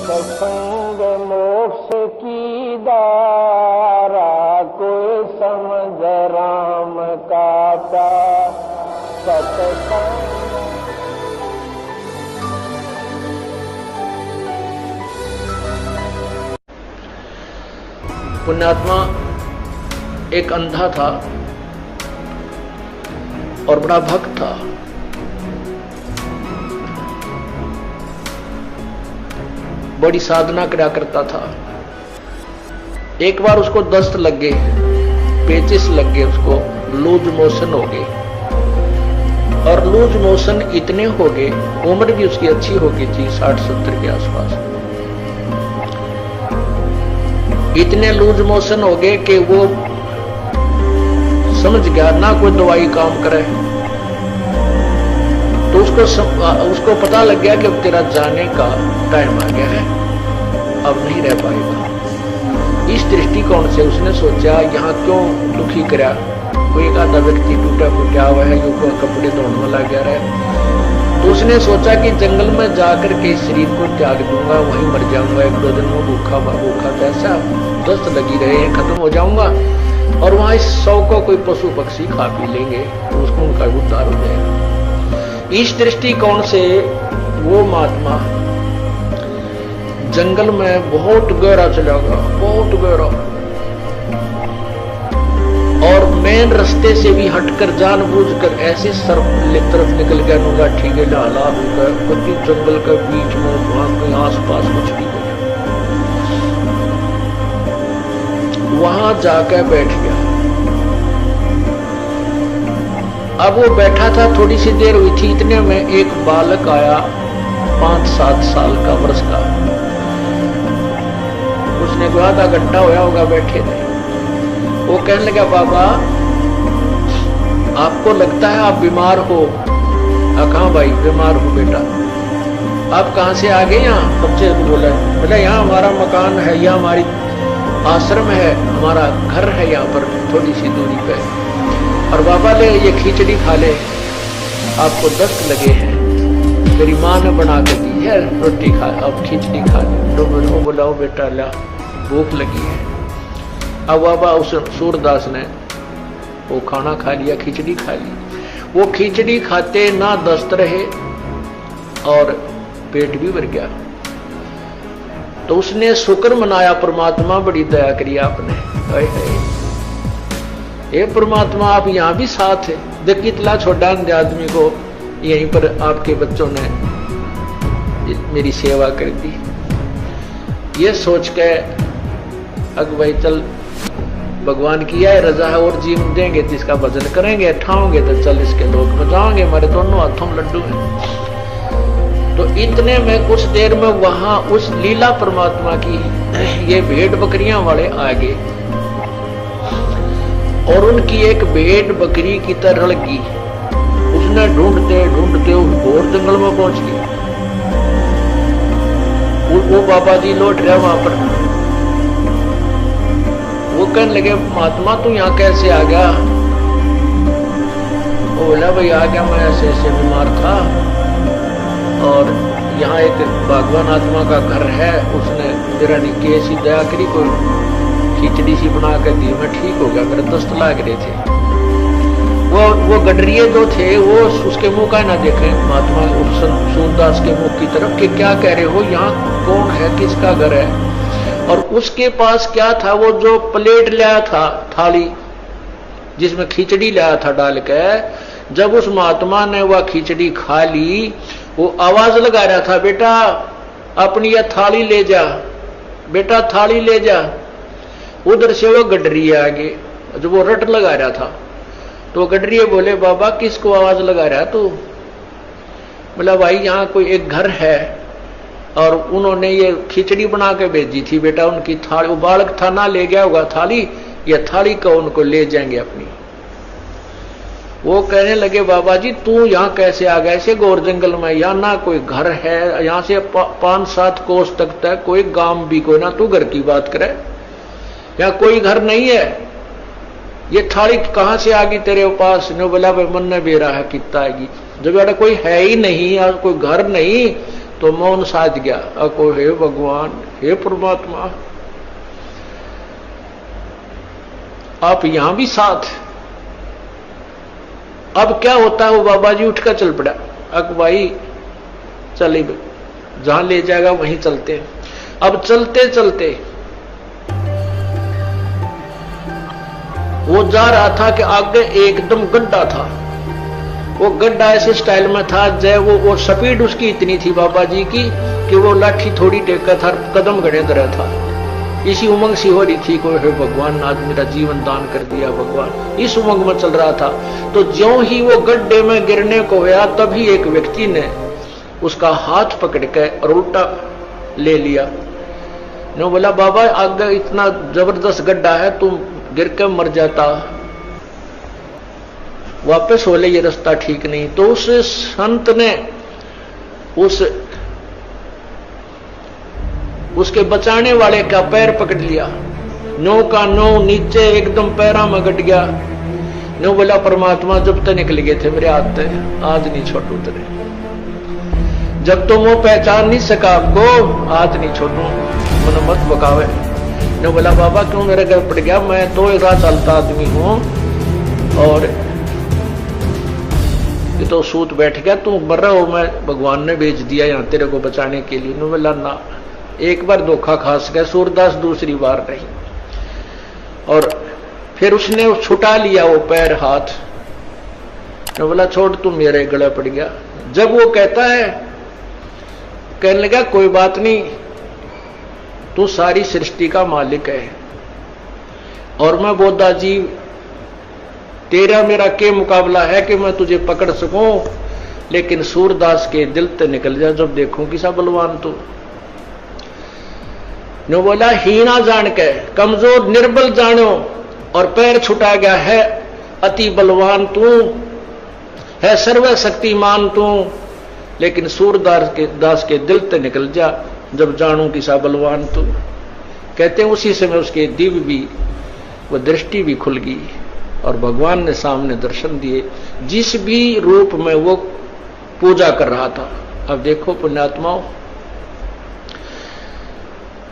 सत्संग मोक्ष की दारा, कोई समझ राम का प्यार। सत्संग पुण्यात्मा एक अंधा था और बड़ा भक्त था। बड़ी साधना करा करता था। एक बार उसको दस्त लग गए, पेचिस लग गए, उसको लूज मोशन हो गए। और लूज मोशन इतने हो गए, उम्र भी उसकी अच्छी हो गई थी, 60-70 के आसपास। इतने लूज मोशन हो गए कि वो समझ गया ना कोई दवाई काम करे। तो उसको पता लग गया कि अब तेरा जाने का टाइम आ गया है, अब नहीं रह पाएगा। इस दृष्टिकोण से उसने सोचा यहाँ क्यों दुखी करा, कोई एक आधा व्यक्ति टूटा फूटा हुआ है, जो कपड़े धोने में लग गया है। तो उसने सोचा कि जंगल में जाकर के शरीर को त्याग दूंगा, वहीं मर जाऊंगा, 1-2 दिन में भूखा कैसा दस्त लगी रहे, खत्म हो जाऊंगा। और वहां इस 100 को कोई पशु पक्षी खा पी लेंगे, तो उसको उनका उद्धार हो जाएगा। इस दृष्टिकोण से वो महात्मा जंगल में बहुत गहरा चला गया, बहुत गहरा, और मेन रास्ते से भी हटकर जानबूझकर ऐसे सर्प तरफ निकल गया, नूंगा ठीक है ला कभी जंगल के बीच में, वहां के आसपास कुछ भी नहीं। वहां जाकर बैठ गया। अब वो बैठा था, थोड़ी सी देर हुई थी, इतने में एक बालक आया, 5-7 साल का, वर्ष का। उसने कोई आधा घंटा होया होगा बैठे थे। वो कहने लगा, बाबा आपको लगता है आप बीमार हो? कहाँ भाई बीमार हो बेटा? आप कहाँ से आ गए? यहाँ बच्चे बोला, बोला यहाँ हमारा मकान है, यहाँ हमारी आश्रम है, हमारा घर है यहाँ पर थोड़ी सी दूरी पे। और बाबा ले ये खिचड़ी खा ले, आपको दस्त लगे हैं, मेरी माँ ने बना के दी है, रोटी खा, अब खिचड़ी खा ले। तो बोला बेटा ला, भूख लगी है। अब बाबा उस सूरदास ने वो खाना खा लिया, खिचड़ी खा ली। वो खिचड़ी खाते ना दस्त रहे और पेट भी भर गया। तो उसने शुक्र मनाया, परमात्मा बड़ी दया करी आपने, हे परमात्मा आप यहां भी साथ है। देख कितना छोटा आदमी को यहीं पर आपके बच्चों ने मेरी सेवा कर दी। ये सोच के अग भाई चल, भगवान की है रजा है, और जीवन देंगे जिसका भजन करेंगे, ठाओगे तो चल इसके लोग में जाओगे, हमारे दोनों हाथों में लड्डू हैं। तो इतने में कुछ देर में वहां उस लीला परमात्मा की ये भेड़ बकरियां वाले आ गए, और उनकी एक भेड़ बकरी की तरह लगी। उसने ढूंढते ढूंढते उस घोर जंगल में पहुंच गई। वो बाबा जी लौट रहे वहां पर। वो कहने लगे, महात्मा तू यहाँ कैसे आ गया? वो बोला, भाई आ गया, मैं ऐसे ऐसे बीमार था, और यहाँ एक भगवान आत्मा का घर है, उसने मेरा निकी ऐसी दया करी, कोई खिचड़ी सी बना कर दी, मैं ठीक हो गया, मेरे दस्त लाग रहे थे। वो गडरिये जो थे वो उसके मुंह का ना देखे, महात्मा सूरदास के मुंह की तरफ, कि क्या कह रहे हो, यहाँ कौन है, किसका घर है? और उसके पास क्या था, वो जो प्लेट लाया था, थाली जिसमें खिचड़ी लाया था डाल के, जब उस महात्मा ने वह खिचड़ी खा ली, वो आवाज लगा रहा था, बेटा अपनी यह थाली ले जा, बेटा थाली ले जा। उधर से वो गडरिया आगे, जो वो रट लगा रहा था, तो गडरिया बोले, बाबा किसको आवाज लगा रहा तू? बोला, भाई यहाँ कोई एक घर है, और उन्होंने ये खिचड़ी बना के भेजी थी, बेटा उनकी थाली, वो बालक था ना ले गया होगा थाली, ये थाली को उनको ले जाएंगे अपनी। वो कहने लगे, बाबा जी तू यहाँ कैसे आ गया ऐसे घोर जंगल में? यहाँ ना कोई घर है, यहाँ से 5-7 कोस तक कोई गांव भी कोई ना, तू घर की बात करे, यहाँ कोई घर नहीं है, ये थाली कहाँ से आ गई तेरे पास? ने बोला, भाई मन ने बेरा है कितना आएगी, जब बेटा कोई है ही नहीं, कोई घर नहीं, तो मौन साध गया। अको हे भगवान, हे परमात्मा, आप यहां भी साथ। अब क्या होता है, वो बाबा जी उठकर चल पड़ा। अक भाई चले, जहां ले जाएगा वहीं चलते हैं। अब चलते चलते वो जा रहा था कि आगे एकदम गड्ढा था। वो गड्ढा ऐसे स्टाइल में था जय वो स्पीड उसकी इतनी थी बाबा जी की कि वो लाठी थोड़ी टेका था, कदम गड़े रहा था। इसी उमंग सी हो रही थी, कोई है भगवान आज मेरा जीवन दान कर दिया भगवान, इस उमंग में चल रहा था। तो ज्यों ही वो गड्ढे में गिरने को गया तभी एक व्यक्ति ने उसका हाथ पकड़ के और उल्टा ले लिया। ने बोला बाबा आगे इतना जबरदस्त गड्ढा है, तुम गिर के मर जाता, वापस हो ले, ये रास्ता ठीक नहीं। तो उस संत ने उसके बचाने वाले का पैर पकड़ लिया, नो का नो नीचे एकदम पैरा में गट गया। नो बोला परमात्मा जब तक निकल गए थे मेरे हाथ से, आज नहीं छोड़ू तेरे, जब तुम वो पहचान नहीं सका आपको आज नहीं छोड़ू, मन मत बकावे। नो बोला बाबा क्यों मेरे घर पड़ गया, मैं तो एक राह चलता आदमी हूं और ये तो सूत बैठ गया, तू मर रहा हो, मैं भगवान ने भेज दिया यहां तेरे को बचाने के लिए। नो बोला ना, एक बार धोखा खास गया सूरदास, दूसरी बार नहीं। और फिर उसने छुटा लिया वो पैर हाथ। नो बोला छोड़, तू मेरे गले पड़ गया। जब वो कहता है, कहने लगा कोई बात नहीं, तू सारी सृष्टि का मालिक है और मैं बोधा जी तेरा मेरा के मुकाबला है कि मैं तुझे पकड़ सकूं, लेकिन सूरदास के दिल ते निकल जा जब देखूं किसा बलवान तू। नो बोला हीना जान के कमजोर निर्बल जानो और पैर छुटा गया है, अति बलवान तू है, सर्वशक्तिमान तू, लेकिन सूरदास के दिल ते निकल जा जब जानू किसा बलवान तू। कहते हैं उसी समय उसके दिव्य भी वो दृष्टि भी खुल गई और भगवान ने सामने दर्शन दिए, जिस भी रूप में वो पूजा कर रहा था। अब देखो पुण्यात्माओं,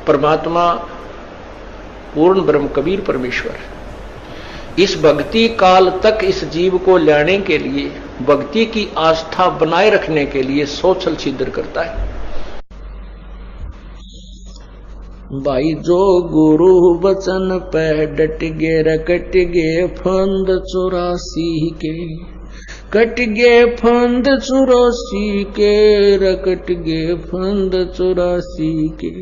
परमात्मा पूर्ण ब्रह्म कबीर परमेश्वर इस भक्ति काल तक इस जीव को लाने के लिए, भक्ति की आस्था बनाए रखने के लिए सोचल छिद्र करता है। भाई जो गुरु बचन पे डट गे रकट गे फंद 84 के, कट गे फंद 84 के, रकट गे फंद 84 के।